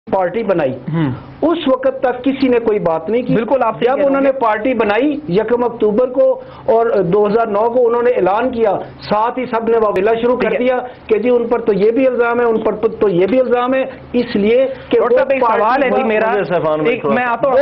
Party بنائی اس وقت تک کسی نے کوئی بات نہیں کی. بالکل آپ جب انہوں نے پارٹی بنائی 1 اکتوبر کو اور 2009 کو انہوں نے اعلان کیا, ساتھ ہی سب نے واویلا شروع کر دیا کہ جی ان پر تو یہ بھی الزام ہے, ان پر تو یہ بھی الزام ہے, اس لیے کہ سوال ہے جی میرا, میں آتا ہوں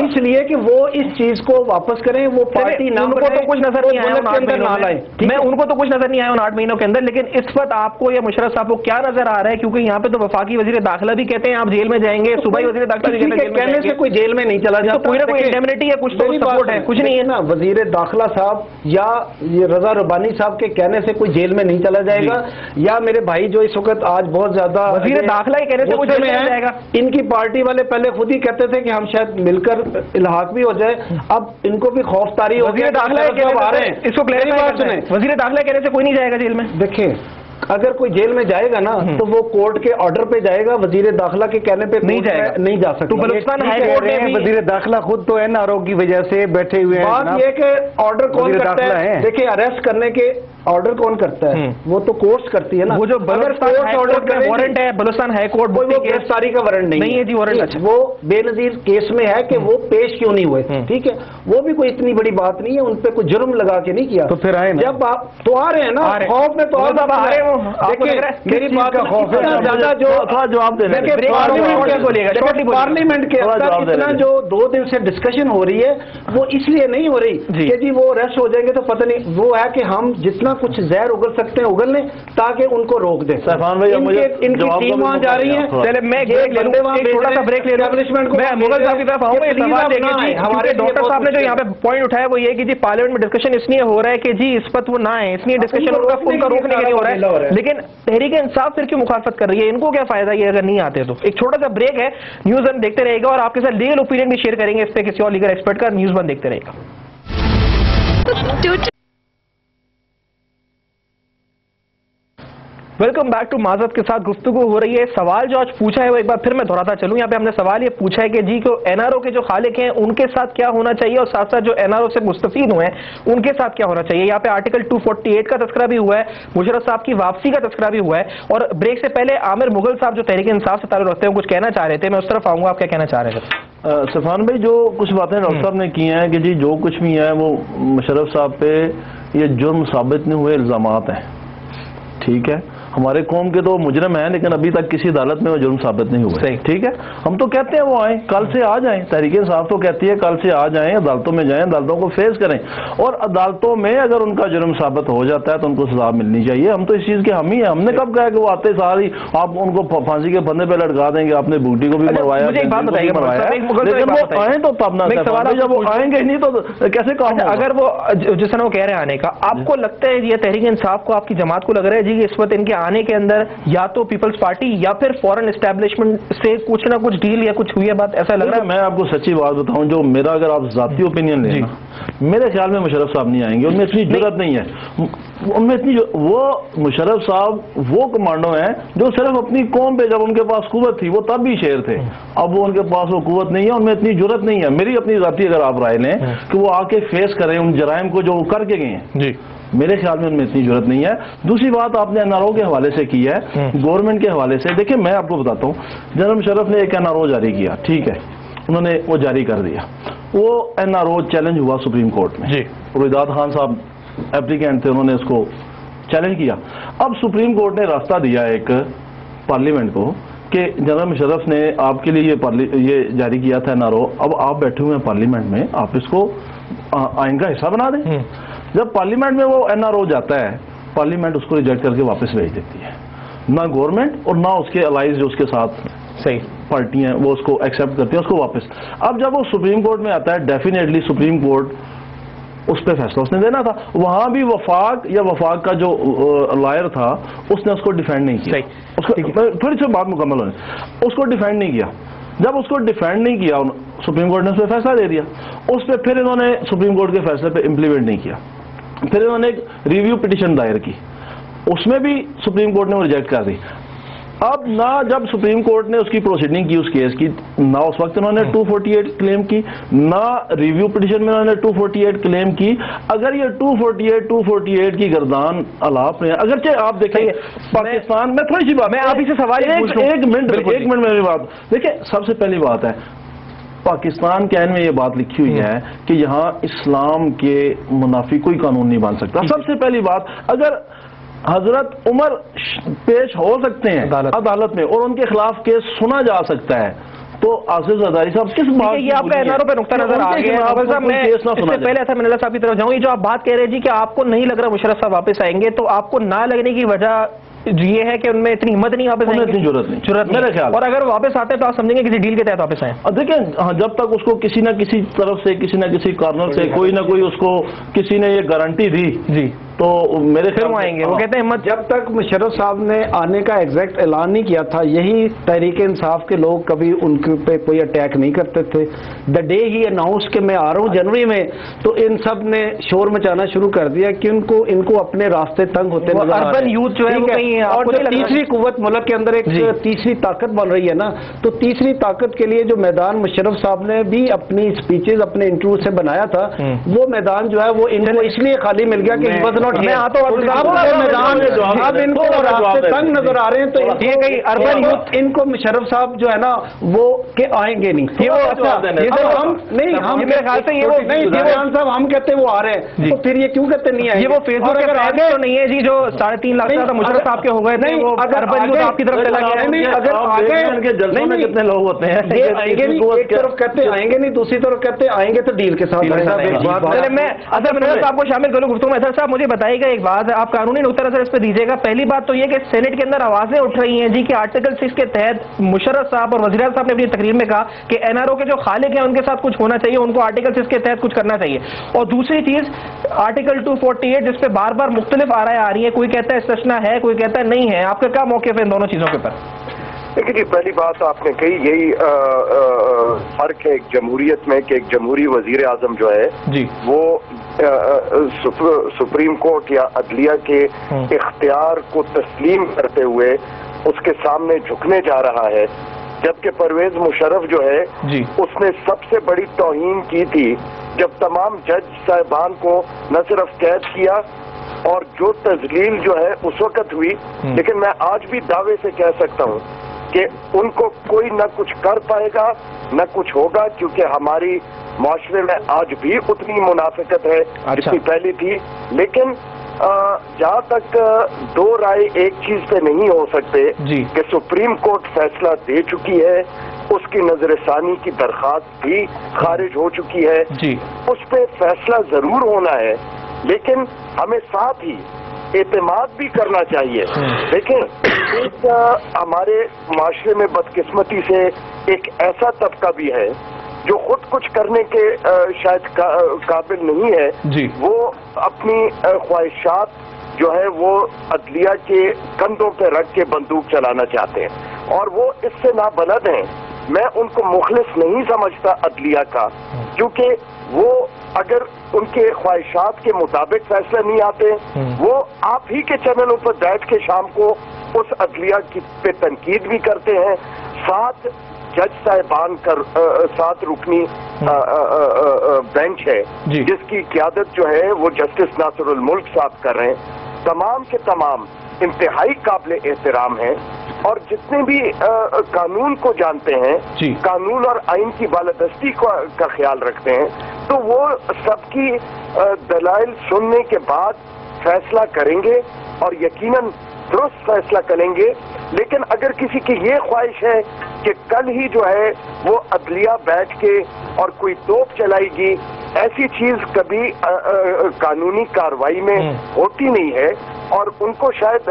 اس لیے کہ وہ اس چیز کو واپس کریں, وہ پارٹی نام کو تو کچھ نظر نہیں آیا میں ان کو تو کچھ نظر نہیں آیا ان 8 مہینوں کے اندر, لیکن اس وقت آپ کو یا مشرف صاحب کو کیا نظر آ رہا ہے؟ کیونکہ یہاں پہ تو وفاقی وزیر داخلہ بھی کہتے ہیں آپ جیل میں جائیں گے, صوبائی وزیر داخلہ بھی کہنے سے کوئی جیل میں نہیں چلا جاتا, کوئی نہ کوئی انڈیمنیٹی ہے, کچھ تو سپورٹ ہے, کچھ نہیں ہے نا. وزیر داخلہ صاحب یا یہ رضا ربانی صاحب کے کہنے سے کوئی جیل میں نہیں چلا جائے گا, یا میرے بھائی جو اس وقت آج بہت زیادہ وزیر داخلہ کے کہنے سے کچھ نہیں جائے گا. ان کی پارٹی والے پہلے خود ہی کہتے تھے کہ ہم شاید مل کر الحاق بھی ہو جائے, اب ان کو بھی خوف طاری ہو گیا. وزیر داخلہ آ رہے ہیں, اس کو وزیر داخلہ کہنے سے کوئی نہیں جائے گا جیل میں. دیکھیں اگر کوئی جیل میں جائے گا نا تو وہ کورٹ کے آرڈر پہ جائے گا, وزیر داخلہ کے کہنے پہ نہیں جائے گا, نہیں جا سکتا. بلوچستان ہائی کورٹ نے وزیر داخلہ خود تو این آر او کی وجہ سے بیٹھے ہوئے ہیں. بات یہ کہ آرڈر کون کرتا ہے, دیکھیں اریسٹ کرنے کے آرڈر کون کرتا ہے, وہ تو کورٹس کرتی ہے نا. وہ جو بلوچستان ہائی کورٹ کا وارنٹ ہے, بلوچستان ہائی کورٹ وہ گرفتاری کا وارنٹ نہیں ہے جی, وارنٹ وہ بے نظیر کیس میں ہے کہ وہ پیش کیوں نہیں ہوئے, ٹھیک ہے, وہ بھی کوئی اتنی بڑی بات نہیں ہے, ان پہ کوئی جرم لگا کے نہیں کیا. تو پھر آئے جب آپ تو آ رہے ہیں نا, خوف میں تو آ رہے ہیں. میری بات کا خوف ہے زیادہ جو جواب دینا پارلیمنٹ کے اندر اتنا جو 2 دن سے ڈسکشن ہو رہی ہے وہ اس لیے نہیں ہو رہی کہ جی وہ ریسٹ ہو جائیں گے تو پتہ نہیں, وہ ہے کہ ہم جتنا کچھ زہر اگل سکتے ہیں اگل لیں تاکہ ان کو روک دیں. ان کی ٹیم وہاں جا رہی ہے, میں تھوڑا سا بریک لے لوں. میں مغل صاحب کی طرف آؤں گا, سوال دیکھیں ہمارے ڈاکٹر صاحب نے جو یہاں پہ پوائنٹ اٹھایا وہ یہ کہ جی پارلیمنٹ میں ڈسکشن اس لیے ہو رہا ہے کہ جی اس وقت وہ نہ ہے, اس لیے ڈسکشن ان کا روکنے کے لیے ہو رہا ہے. لیکن تحریک انصاف پھر کیوں مخالفت کر رہی ہے, ان کو کیا فائدہ یہ اگر نہیں آتے تو؟ ایک چھوٹا سا بریک ہے, نیوز ون دیکھتے رہے گا اور آپ کے ساتھ لیگل اوپینین بھی شیئر کریں گے اس پہ کسی اور لیگل ایکسپرٹ کا. نیوز ون دیکھتے رہے گا. ویلکم بیک ٹو معذرت کے ساتھ گفتگو ہو رہی ہے. سوال جو آج پوچھا ہے وہ ایک بار پھر میں دہراتا چلوں, یہاں پہ ہم نے سوال یہ پوچھا ہے کہ جی کو این آر او کے جو خالق ہیں ان کے ساتھ کیا ہونا چاہیے, اور ساتھ ساتھ جو این آر او سے مستفید ہوئے ہیں ان کے ساتھ کیا ہونا چاہیے. یہاں پہ آرٹیکل 248 کا تذکرہ بھی ہوا ہے, مشرف صاحب کی واپسی کا تذکرہ بھی ہوا ہے, اور بریک سے پہلے عامر مغل صاحب جو تحریک انصاف سے تعلق رکھتے ہیں کچھ کہنا چاہ رہے تھے, میں اس طرف آؤں گا, آپ کیا کہنا چاہ رہے تھے؟ سفان بھائی جو کچھ باتیں ڈاکٹر صاحب نے کی ہیں کہ جی جو کچھ بھی ہے وہ مشرف صاحب پہ یہ جرم ثابت نہیں ہوئے الزامات ہیں, ٹھیک ہے, ہمارے قوم کے تو مجرم ہیں لیکن ابھی تک کسی عدالت میں وہ جرم ثابت نہیں ہوئے, ٹھیک ہے. ہم تو کہتے ہیں وہ آئیں, کل سے آ جائیں, تحریک انصاف تو کہتی ہے کل سے آ جائیں, عدالتوں میں جائیں, عدالتوں کو فیس کریں, اور عدالتوں میں اگر ان کا جرم ثابت ہو جاتا ہے تو ان کو سزا ملنی چاہیے. ہم تو اس چیز کے ہم ہی ہیں, ہم نے کب کہا کہ وہ آتے ساری آپ ان کو پھانسی کے پھندے پہ لٹکا دیں گے, آپ نے بوٹی کو بھی مروایا, لیکن وہ آئیں تو تب نہ, جب وہ آئیں گے نہیں تو کیسے کام. اگر وہ جس طرح وہ کہہ رہے ہیں آنے کا, آپ کو لگتا ہے یہ تحریک انصاف کو, آپ کی جماعت کو لگ رہا ہے جی اس وقت ان کے آنے کے اندر یا تو پیپلز پارٹی یا پھر فورن اسٹیبلشمنٹ سے کچھ نہ کچھ ڈیل یا کچھ ہوئی ہے بات, ایسا لگ رہا ہے؟ میں آپ کو سچی بات بتاؤں, جو میرا اگر آپ ذاتی اوپینین لیں, میرے خیال میں مشرف صاحب نہیں آئیں گے, ان میں اتنی جرات نہیں ہے, ان میں اتنی وہ مشرف صاحب وہ کمانڈو ہیں جو صرف اپنی قوم پہ جب ان کے پاس قوت تھی وہ تب بھی شیر تھے, اب وہ ان کے پاس وہ قوت نہیں ہے, ان میں اتنی جرات نہیں ہے. میری اپنی ذاتی اگر آپ رائے لیں کہ وہ آ کے فیس کریں ان جرائم کو جو وہ کر کے گئے ہیں, جی میرے خیال میں ان میں اتنی ضرورت نہیں ہے. دوسری بات آپ نے این آر او کے حوالے سے کی ہے, گورنمنٹ کے حوالے سے, دیکھیں میں آپ کو بتاتا ہوں, جنرل مشرف نے ایک این آر او جاری کیا, ٹھیک ہے, انہوں نے وہ جاری کر دیا, وہ این آر او چیلنج ہوا سپریم کورٹ میں, جی عبیدات خان صاحب اپلیکینٹ تھے, انہوں نے اس کو چیلنج کیا. اب سپریم کورٹ نے راستہ دیا ایک پارلیمنٹ کو کہ جنرل مشرف نے آپ کے لیے یہ جاری کیا تھا این آر او, اب آپ بیٹھے ہوئے ہیں پارلیمنٹ میں, آپ اس کو آئین کا حصہ بنا دیں. جب پارلیمنٹ میں وہ این آر او جاتا ہے, پارلیمنٹ اس کو ریجیکٹ کر کے واپس بھیج دیتی ہے, نہ گورنمنٹ اور نہ اس کے الائز جو اس کے ساتھ صحیح پارٹی ہیں وہ اس کو ایکسیپٹ کرتی ہیں, اس کو واپس. اب جب وہ سپریم کورٹ میں آتا ہے, ڈیفینیٹلی سپریم کورٹ اس پہ فیصلہ اس نے دینا تھا. وہاں بھی وفاق کا جو لائر تھا اس نے اس کو ڈیفینڈ نہیں کیا, تھوڑی سی بات مکمل ہونے, اس کو ڈیفینڈ نہیں کیا. جب اس کو ڈیفینڈ نہیں کیا سپریم کورٹ نے اس پہ فیصلہ دے دیا, اس پہ پھر انہوں نے سپریم کورٹ کے فیصلے پہ امپلیمنٹ نہیں کیا, پھر انہوں نے ایک ریویو پٹیشن دائر کی, اس میں بھی سپریم کورٹ نے وہ ریجیکٹ کر دی. اب نہ جب سپریم کورٹ نے اس کی پروسیڈنگ کی اس کیس کی، نہ اس وقت انہوں نے 248 کلیم کی، نہ ریویو پٹیشن میں انہوں نے 248 کلیم کی. اگر یہ 248 کی گردان الاپ میں، اگرچہ آپ دیکھیں پاکستان میں تھوڑی سی بات، میں آپ ہی سے سوال ایک منٹ میری بات دیکھیں. سب سے پہلی بات ہے پاکستان کے آئین میں یہ بات لکھی ہوئی ہے کہ یہاں اسلام کے منافی کوئی قانون نہیں بن سکتا. سب سے پہلی بات، اگر حضرت عمر پیش ہو سکتے ہیں عدالت میں اور ان کے خلاف کیس سنا جا سکتا ہے، تو آصف زرداری صاحب کس بات یہ آپ کا NRO پہ نقطہ نظر آ گیا. میں اس سے پہلے ایسا میں صاحب کی طرف جاؤں، یہ جو آپ بات کہہ رہے جی کہ آپ کو نہیں لگ رہا مشرف صاحب واپس آئیں گے، تو آپ کو نہ لگنے کی وجہ یہ ہے کہ ان میں اتنی ہمت نہیں واپس آئیں گے، اتنی ضرورت میرے خیال. اور اگر واپس آتے تو آپ سمجھیں گے کسی ڈیل کے تحت واپس آئیں. دیکھیں جب تک اس کو کسی نہ کسی طرف سے، کسی نہ کسی کارنر سے کوئی نہ کوئی اس کو کسی نے یہ گارنٹی دی جی، تو میرے خیال آئیں گے. وہ کہتے ہیں جب تک مشرف صاحب نے آنے کا ایگزیکٹ اعلان نہیں کیا تھا، یہی تحریک انصاف کے لوگ کبھی ان پہ کوئی اٹیک نہیں کرتے تھے. دا ڈے ہی اناؤنس کہ میں آ رہا ہوں جنوری میں، تو ان سب نے شور مچانا شروع کر دیا کہ ان کو اپنے راستے تنگ ہوتے نظر آ رہے ہیں. اربن یوتھ جو ہے، اور جو تیسری قوت ملک کے اندر ایک تیسری طاقت بن رہی ہے نا، تو تیسری طاقت کے لیے جو میدان مشرف صاحب نے بھی اپنی اسپیچز اپنے انٹرویو سے بنایا تھا، وہ میدان جو ہے وہ ان کو اس لیے خالی مل گیا کہ میں آتا ہوں اب ان کو راستے تنگ نظر آ رہے ہیں. تو اربن یوتھ ان کو مشرف صاحب جو ہے نا وہ کہ آئیں گے نہیں. ہم کہتے ہیں وہ آ رہے ہیں، تو پھر یہ کیوں کہتے نہیں آئے؟ یہ وہ فیس بک اگر آگے تو نہیں ہے جی جو 3.5 لاکھ زیادہ مشرف صاحب کے ہو گئے تھے، وہ اربن یوتھ آپ کی طرف چلا گیا. اگر آگے جلسوں میں کتنے لوگ ہوتے ہیں، یہ آئیں گے نہیں، ایک طرف کہتے آئیں گے نہیں، دوسری طرف کہتے آئیں گے تو ڈیل کے ساتھ. میں اظہر منور صاحب کو شامل کروں گفتگو میں. اظہر صاحب مجھے بتائیے گا ایک بات، آپ قانونی نقطہ نظر اس پہ دیجیے گا. پہلی بات تو یہ کہ سینٹ کے اندر آوازیں اٹھ رہی ہیں جی کہ آرٹیکل 6 کے تحت مشرف صاحب اور وزیر اعظم صاحب نے اپنی تقریر میں کہا کہ NRO کے جو خالق ہیں ان کے ساتھ کچھ ہونا چاہیے، ان کو آرٹیکل 6 کے تحت کچھ کرنا چاہیے. اور دوسری چیز آرٹیکل 248 جس پہ بار بار مختلف آرائیں آ رہی ہیں، کوئی کہتا ہے استثنا ہے، کوئی کہتا ہے نہیں ہے. آپ کا کیا موقف ہے ان دونوں چیزوں کے اوپر؟ دیکھیے جی، پہلی بات آپ نے کہی، یہی فرق ہے ایک جمہوریت میں کہ ایک جمہوری وزیر اعظم جو ہے جی وہ سپریم کورٹ یا عدلیہ کے اختیار کو تسلیم کرتے ہوئے اس کے سامنے جھکنے جا رہا ہے، جبکہ پرویز مشرف جو ہے اس نے سب سے بڑی توہین کی تھی جب تمام جج صاحبان کو نہ صرف قید کیا اور جو تذلیل جو ہے اس وقت ہوئی، لیکن میں آج بھی دعوے سے کہہ سکتا ہوں کہ ان کو کوئی نہ کچھ کر پائے گا نہ کچھ ہوگا، کیونکہ ہماری معاشرے میں آج بھی اتنی منافقت ہے جتنی پہلی تھی. لیکن جہاں تک دو رائے ایک چیز پہ نہیں ہو سکتے کہ سپریم کورٹ فیصلہ دے چکی ہے، اس کی نظر ثانی کی درخواست بھی خارج ہو چکی ہے، اس پہ فیصلہ ضرور ہونا ہے، لیکن ہمیں ساتھ ہی اعتماد بھی کرنا چاہیے. دیکھیں ایک ہمارے معاشرے میں بدقسمتی سے ایک ایسا طبقہ بھی ہے جو خود کچھ کرنے کے شاید قابل نہیں ہے، وہ اپنی خواہشات جو ہے وہ عدلیہ کے کندھوں پہ رکھ کے بندوق چلانا چاہتے ہیں اور وہ اس سے نابلد ہیں. میں ان کو مخلص نہیں سمجھتا عدلیہ کا، کیونکہ وہ اگر ان کے خواہشات کے مطابق فیصلہ نہیں آتے، وہ آپ ہی کے چینلوں پر بیٹھ کے شام کو اس عدلیہ کی پہ تنقید بھی کرتے ہیں. 7 جج صاحبان کا 7 رکنی بینچ ہے جس کی قیادت جو ہے وہ جسٹس ناصر الملک صاحب کر رہے ہیں. تمام کے تمام انتہائی قابل احترام ہیں اور جتنے بھی قانون کو جانتے ہیں، قانون اور آئین کی بالادستی کا خیال رکھتے ہیں، تو وہ سب کی دلائل سننے کے بعد فیصلہ کریں گے اور یقیناً درست فیصلہ کریں گے. لیکن اگر کسی کی یہ خواہش ہے کہ کل ہی جو ہے وہ عدلیہ بیٹھ کے اور کوئی توپ چلائے گی، ایسی چیز کبھی قانونی کارروائی میں ہوتی نہیں ہے اور ان کو شاید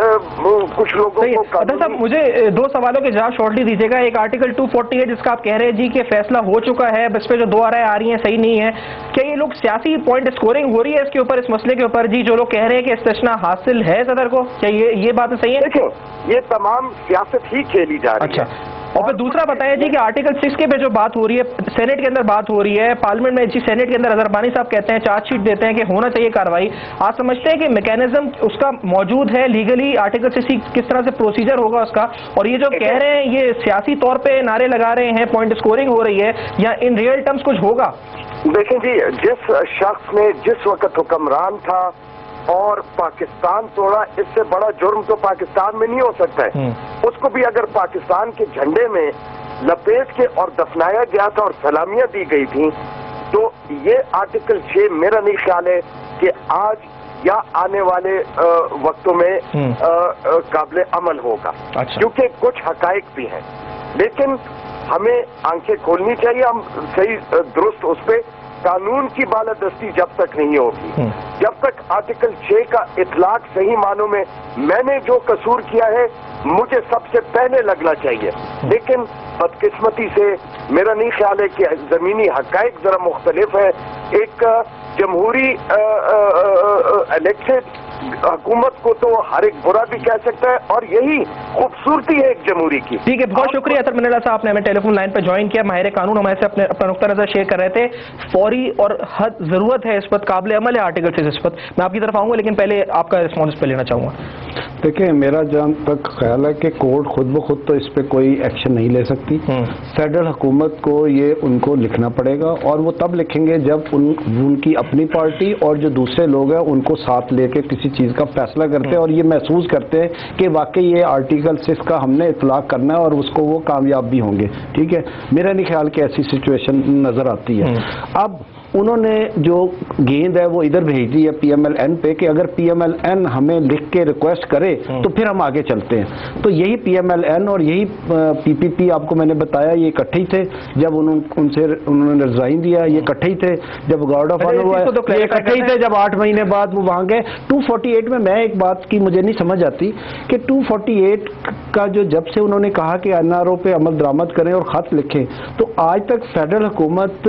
کچھ لوگوں کو صاحب مجھے 2 سوالوں کے جواب شارٹلی دیجیے گا. ایک آرٹیکل 248 جس کا آپ کہہ رہے ہیں جی کہ فیصلہ ہو چکا ہے، بس پہ جو 2 آرائیں آ رہی ہیں صحیح نہیں ہے، کیا یہ لوگ سیاسی پوائنٹ اسکورنگ ہو رہی ہے اس کے اوپر، اس مسئلے کے اوپر جی؟ جو لوگ کہہ رہے ہیں کہ استثنا حاصل ہے صدر کو، کیا یہ بات صحیح ہے؟ دیکھیں یہ تمام سیاست ہی کھیلی جا رہی ہے. اور پھر دوسرا بتائیں جی کہ آرٹیکل 6 کے پہ جو بات ہو رہی ہے، سینٹ کے اندر بات ہو رہی ہے، پارلیمنٹ میں جی سینٹ کے اندر اظہر بانی صاحب کہتے ہیں، چارج شیٹ دیتے ہیں کہ ہونا چاہیے کارروائی. آپ سمجھتے ہیں کہ میکینزم اس کا موجود ہے لیگلی؟ آرٹیکل 6 کس طرح سے پروسیجر ہوگا اس کا؟ اور یہ جو کہہ رہے ہیں یہ سیاسی طور پہ نعرے لگا رہے ہیں، پوائنٹ اسکورنگ ہو رہی ہے، یا ان ریئل ٹرمز کچھ ہوگا؟ دیکھیں جی، جس شخص نے جس وقت حکمران تھا اور پاکستان توڑا، اس سے بڑا جرم تو پاکستان میں نہیں ہو سکتا ہے. اس کو بھی اگر پاکستان کے جھنڈے میں لپیٹ کے اور دفنایا گیا تھا اور سلامیاں دی گئی تھیں، تو یہ آرٹیکل 6 میرا نہیں خیال ہے کہ آج یا آنے والے وقتوں میں قابل عمل ہوگا. کیونکہ کچھ حقائق بھی ہیں، لیکن ہمیں آنکھیں کھولنی چاہیے. ہم صحیح درست اس پہ قانون کی بالادستی جب تک نہیں ہوگی، جب تک آرٹیکل 6 کا اطلاق صحیح معنوں میں نے جو قصور کیا ہے مجھے سب سے پہلے لگنا چاہیے. لیکن بدقسمتی سے میرا نہیں خیال ہے کہ زمینی حقائق ذرا مختلف ہے. ایک جمہوری الیکٹڈ حکومت کو تو ہر ایک برا بھی کہہ سکتا ہے، اور یہی خوبصورتی ہے ایک جمہوری کی. ٹھیک ہے، بہت شکریہ اطہر منی اللہ صاحب، آپ نے ہمیں ٹیلی فون لائن پہ جوائن کیا. ماہر قانون ہمارے سے اپنا نقطہ نظر شیئر کر رہے تھے. فوری اور حد ضرورت ہے اس پر، قابل عمل ہے آرٹیکل 6 اس پر. میں آپ کی طرف آؤں گا لیکن پہلے آپ کا رسپانس پہ لینا چاہوں گا. دیکھیں، میرا جہاں تک خیال ہے کہ کورٹ خود بخود تو اس پہ کوئی ایکشن نہیں لے سکتی. فیڈرل حکومت کو یہ ان کو لکھنا پڑے گا، اور وہ تب لکھیں گے جب ان کی اپنی پارٹی اور جو دوسرے لوگ ہیں ان کو ساتھ لے کے کسی چیز کا فیصلہ کرتے ہیں اور یہ محسوس کرتے ہیں کہ واقعی یہ آرٹیکل 6 کا ہم نے اطلاق کرنا ہے اور اس کو وہ کامیاب بھی ہوں گے. ٹھیک ہے، میرا نہیں خیال کہ ایسی سچویشن نظر آتی ہے. اب انہوں نے جو گیند ہے وہ ادھر بھیج دی ہے پی ایم ایل این پہ کہ اگر پی ایم ایل این ہمیں لکھ کے ریکویسٹ کرے تو پھر ہم آگے چلتے ہیں. تو یہی پی ایم ایل این اور یہی پی پی پی، آپ کو میں نے بتایا، یہ اکٹھے ہی تھے جب انہوں نے ریزائن دیا. یہ اکٹھے ہی تھے جب گارڈ آف آنر ہوا، یہ اکٹھے ہی تھے جب 8 مہینے بعد وہ وہاں گئے. 248 میں ایک بات کی مجھے نہیں سمجھ آتی کہ 248 کا جو جب سے انہوں نے کہا کہ این آر او پہ عمل درآمد کریں اور خط لکھیں، تو آج تک فیڈرل حکومت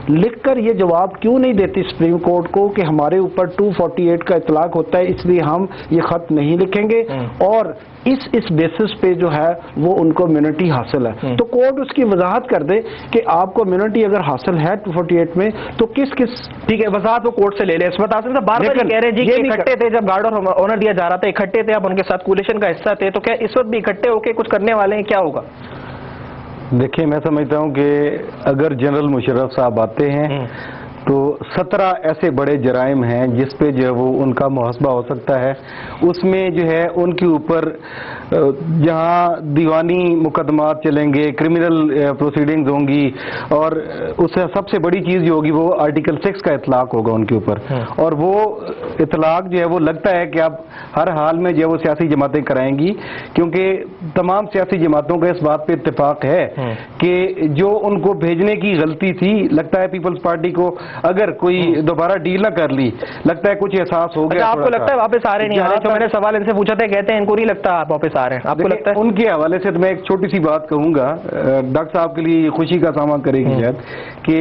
لکھ کر یہ جواب کیوں نہیں دیتی سپریم کورٹ کو کہ ہمارے اوپر 248 کا اطلاق ہوتا ہے، اس لیے ہم یہ خط نہیں لکھیں گے، اور اس بیسس پہ جو ہے وہ ان کو امیونٹی حاصل ہے. تو کورٹ اس کی وضاحت کر دے کہ آپ کو امیونٹی اگر حاصل ہے 248 میں تو کس ٹھیک ہے، وضاحت وہ کورٹ سے لے لے. اس وقت آصف صاحب بار بار کہہ رہے ہیں جی کہ اکٹھے تھے جب گارڈ آف آنر دیا جا رہا تھا، اکٹھے تھے، آپ ان کے ساتھ کولیشن کا حصہ تھے، تو کیا اس وقت بھی اکٹھے ہو کے کچھ کرنے والے ہیں؟ کیا ہوگا؟ دیکھیں، میں سمجھتا ہوں کہ اگر جنرل مشرف صاحب آتے ہیں تو 17 ایسے بڑے جرائم ہیں جس پہ جو ہے وہ ان کا محاسبہ ہو سکتا ہے. اس میں جو ہے ان کے اوپر جہاں دیوانی مقدمات چلیں گے، کرمنل پروسیڈنگز ہوں گی، اور اس سے سب سے بڑی چیز جو ہوگی وہ آرٹیکل 6 کا اطلاق ہوگا ان کے اوپر. اور وہ اطلاق جو ہے وہ لگتا ہے کہ اب ہر حال میں جو ہے وہ سیاسی جماعتیں کرائیں گی، کیونکہ تمام سیاسی جماعتوں کا اس بات پہ اتفاق ہے کہ جو ان کو بھیجنے کی غلطی تھی، لگتا ہے پیپلز پارٹی کو اگر کوئی دوبارہ ڈیل نہ کر لی، لگتا ہے کچھ احساس ہو گیا. آپ کو لگتا ہے واپس آ رہے نہیں آ رہے؟ جو میں نے سوال ان سے پوچھا تھا، کہتے ہیں ان کو نہیں لگتا آپ واپس آ رہے ہیں. آپ کو لگتا ہے؟ ان کے حوالے سے میں ایک چھوٹی سی بات کہوں گا، ڈاکٹر صاحب کے لیے خوشی کا سامان کرے گی شاید، کہ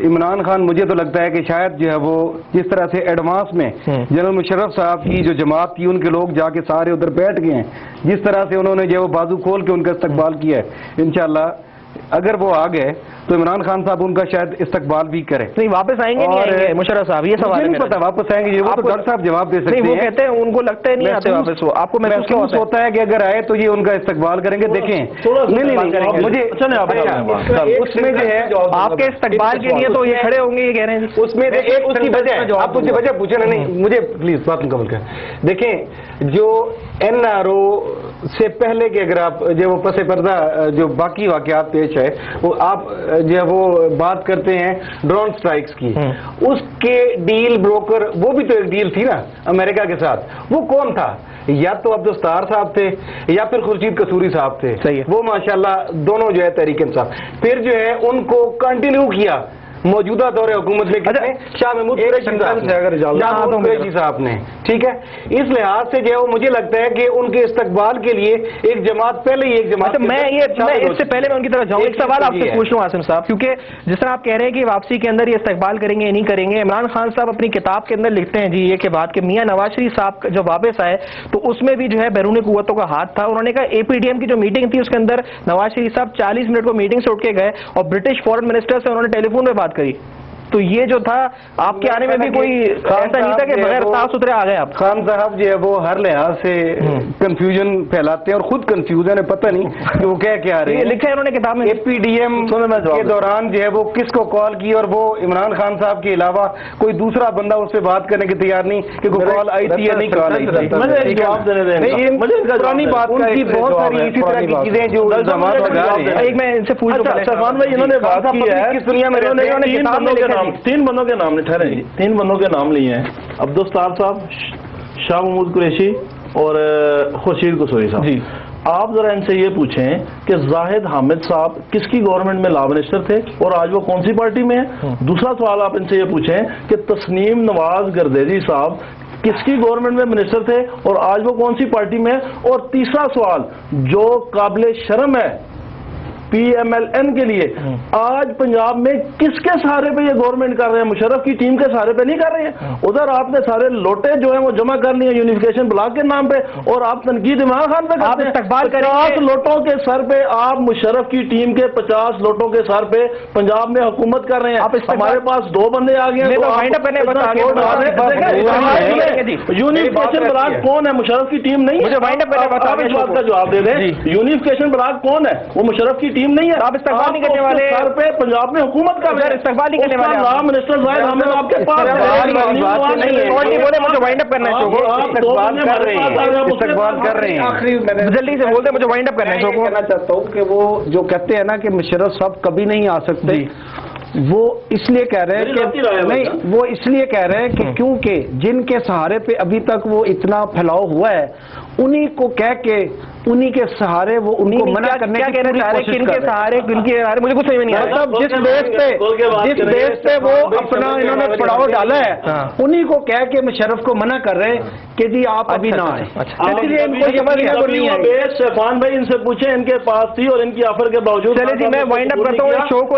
عمران خان مجھے تو لگتا ہے کہ شاید جو ہے وہ جس طرح سے ایڈوانس میں جنرل مشرف صاحب کی جو جماعت تھی ان کے لوگ جا کے سارے ادھر بیٹھ گئے ہیں، جس طرح سے انہوں نے جو بازو کھول کے ان کا استقبال کیا ہے، انشاءاللہ اگر وہ آ گئے تو عمران خان صاحب ان کا شاید استقبال بھی کریں. نہیں، واپس آئیں گے نہیں آئیں گے مشرف صاحب؟ یہ سوال نہیں پتا واپس آئیں گے، وہ تو ڈاکٹر صاحب جواب دے سکتے ہیں. وہ کہتے ہیں ان کو لگتا ہے نہیں آتے واپس. وہ آپ کو محسوس ہوتا ہے کہ اگر آئے تو یہ ان کا استقبال کریں گے. دیکھیں، نہیں مجھے اس میں جو ہے آپ کے استقبال کے لیے تو یہ کھڑے ہوں گے، یہ کہہ رہے ہیں اس میں ایک اس کی وجہ ہے. آپ مجھے وجہ پوچھیں نا. نہیں، مجھے پلیز بات مکمل کریں. دیکھیں، جو این آر او سے پہلے کے اگر آپ جو وہ پس پردہ جو باقی واقعات پیش ہے، وہ آپ جو ہے وہ بات کرتے ہیں ڈرون سٹرائکس کی، اس کے ڈیل بروکر وہ بھی تو ایک ڈیل تھی نا امریکہ کے ساتھ. وہ کون تھا؟ یا تو عبدالستار صاحب تھے یا پھر خورشید قصوری صاحب تھے. صحیح ہے. وہ ماشاءاللہ دونوں جو ہے تحریک انصاف. پھر جو ہے ان کو کنٹینیو کیا موجودہ دور حکومت میں کتنے شاہ محمود قریشی صاحب نے، ٹھیک ہے، اس لحاظ سے جو ہے وہ مجھے لگتا ہے کہ ان کے استقبال کے لیے ایک جماعت پہلے ہی ایک جماعت میں اس سے پہلے میں ان کی طرف جاؤں ایک سوال آپ سے پوچھ لوں عاصم صاحب، کیونکہ جس طرح آپ کہہ رہے ہیں کہ واپسی کے اندر یہ استقبال کریں گے یا نہیں کریں گے، عمران خان صاحب اپنی کتاب کے اندر لکھتے ہیں جی یہ کہ بات کہ میاں نواز شریف صاحب جو واپس آئے تو اس میں بھی جو ہے بیرونی قوتوں کا ہاتھ تھا. انہوں نے کہا اے پی ڈی ایم کی جو میٹنگ تھی اس کے اندر نواز شریف صاحب 40 منٹ کو میٹنگ سے اٹھ کے گئے اور برٹش فورن منسٹر سے انہوں نے ٹیلی فون پہ بات کری. تو یہ جو تھا آپ کے آنے میں بھی کوئی ایسا نہیں تھا کہ بغیر صاف ستھرے آ گئے آپ؟ خان صاحب جو ہے وہ ہر لحاظ سے کنفیوژن پھیلاتے ہیں اور خود کنفیوژن ہے، پتہ نہیں کہ وہ کیا رہے ہیں. لکھا ہے انہوں نے کتاب میں اے پی ڈی ایم کے دوران جو ہے وہ کس کو کال کی اور وہ عمران خان صاحب کے علاوہ کوئی دوسرا بندہ اس سے بات کرنے کے تیار نہیں کہ کوئی کال آئی تھی یا نہیں کال آئی تھی. پرانی بات ان کی بہت ساری اسی طرح کی چیزیں جو الزامات لگا رہے ہیں. ایک میں ان سے پوچھ لوں سلمان بھائی انہوں نے بات کی ہے کس دنیا میں تین بندوں کے نام ٹھہرے جی، 3 بندوں کے نام لیے ہیں، عبدالستار صاحب، شاہ محمود قریشی اور خورشید قصوری صاحب. جی آپ ذرا ان سے یہ پوچھیں کہ زاہد حامد صاحب کس کی گورنمنٹ میں لا منسٹر تھے اور آج وہ کون سی پارٹی میں ہیں؟ دوسرا سوال آپ ان سے یہ پوچھیں کہ تسنیم نواز گردیزی صاحب کس کی گورنمنٹ میں منسٹر تھے اور آج وہ کون سی پارٹی میں ہیں؟ اور تیسرا سوال جو قابل شرم ہے پی ایم ایل این کے لیے، آج پنجاب میں کس کے سہارے پہ یہ گورنمنٹ کر رہے ہیں؟ مشرف کی ٹیم کے سہارے پہ نہیں کر رہے ہیں. ادھر آپ نے سارے لوٹے جو ہیں وہ جمع کر لیے یونیفیکیشن بلاک کے نام پہ اور آپ تنقید عمران خان پہ کرتے ہیں. 50 لوٹوں کے سر پہ آپ مشرف کی ٹیم کے 50 لوٹوں کے سر پہ پنجاب میں حکومت کر رہے ہیں. ہمارے پاس 2 بندے آ گئے ہیں. یونیفیکیشن بلاک کون ہے؟ مشرف کی ٹیم نہیں ہے. آپ اس بات کا جواب دے دیں، یونیفیکیشن بلاک کون ہے؟ وہ مشرف کی ٹیم نہیں ہے. آپ استقبال نہیں کرنے والے سر پہ پنجاب میں حکومت کر رہے ہیں. استقبال نہیں کرنے والے نام منسٹر زاہد حامد آپ کے پاس مجھے وائنڈ اپ کرنا ہے. استقبال کر رہے ہیں. آخری جلدی سے بولتے مجھے وائنڈ اپ کرنا ہے. کہنا چاہتا ہوں کہ وہ جو کہتے ہیں نا کہ مشرف صاحب کبھی نہیں آ سکتے، وہ اس لیے کہہ رہے ہیں کہ نہیں، وہ اس لیے کہہ رہے ہیں کہ کیونکہ جن کے سہارے پہ ابھی تک وہ اتنا پھیلاؤ ہوا ہے انہی کو کہہ کے انہی کے سہارے وہ ان کو منع کرنے کی پوری کوشش کر رہے ہیں. کن کے سہارے مجھے کچھ سمجھ نہیں آیا. مطلب جس بیس پہ وہ اپنا انہوں نے پڑاؤ ڈالا ہے انہی کو کہہ کے مشرف کو منع کر رہے ہیں کہ جی آپ ابھی نہ آئیں. اس لیے ان کو شیفان بھائی ان سے پوچھیں، ان کے پاس تھی اور ان کی آفر کے باوجود. چلے جی میں وائنڈ اپ کرتا ہوں شو کو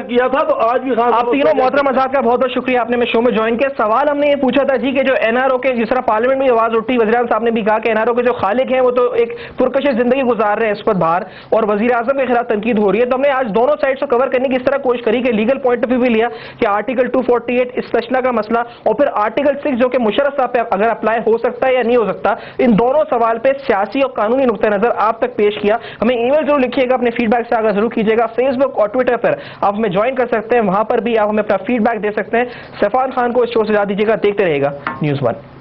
کیا تھا. تو آج بھی آپ تینوں محترم آزاد کا بہت بہت شکریہ آپ نے میں شو میں جوائن کیا. سوال ہم نے یہ پوچھا تھا جی کہ جو این آر او کے جس طرح پارلیمنٹ میں آواز اٹھی، وزیر اعظم صاحب نے بھی کہا کہ این آر او کے جو خالق ہیں وہ تو ایک پرکشش زندگی گزار رہے ہیں اس پر باہر اور وزیر اعظم کے خلاف تنقید ہو رہی ہے. تو ہم نے آج دونوں سائڈ سے کور کرنے کی اس طرح کوشش کری کہ لیگل پوائنٹ آف ویو بھی لیا کہ آرٹیکل 248 استثنا کا مسئلہ اور پھر آرٹیکل 6 جو کہ مشرف صاحب پہ اگر اپلائی ہو سکتا ہے یا نہیں ہو سکتا، ان دونوں سوال پہ سیاسی اور قانونی نقطہ نظر آپ تک پیش کیا. ہمیں ای میل ضرور لکھیے گا، اپنے فیڈ بیک سے آگاہ ضرور کیجیے گا. فیس بک اور ٹویٹر پر آپ ہمیں جوائن کر سکتے ہیں، وہاں پر بھی آپ ہمیں اپنا فیڈ بیک دے سکتے ہیں. سیفان خان کو اس شو سے اجازت دیجیے گا. دیکھتے رہیے گا نیوز 1.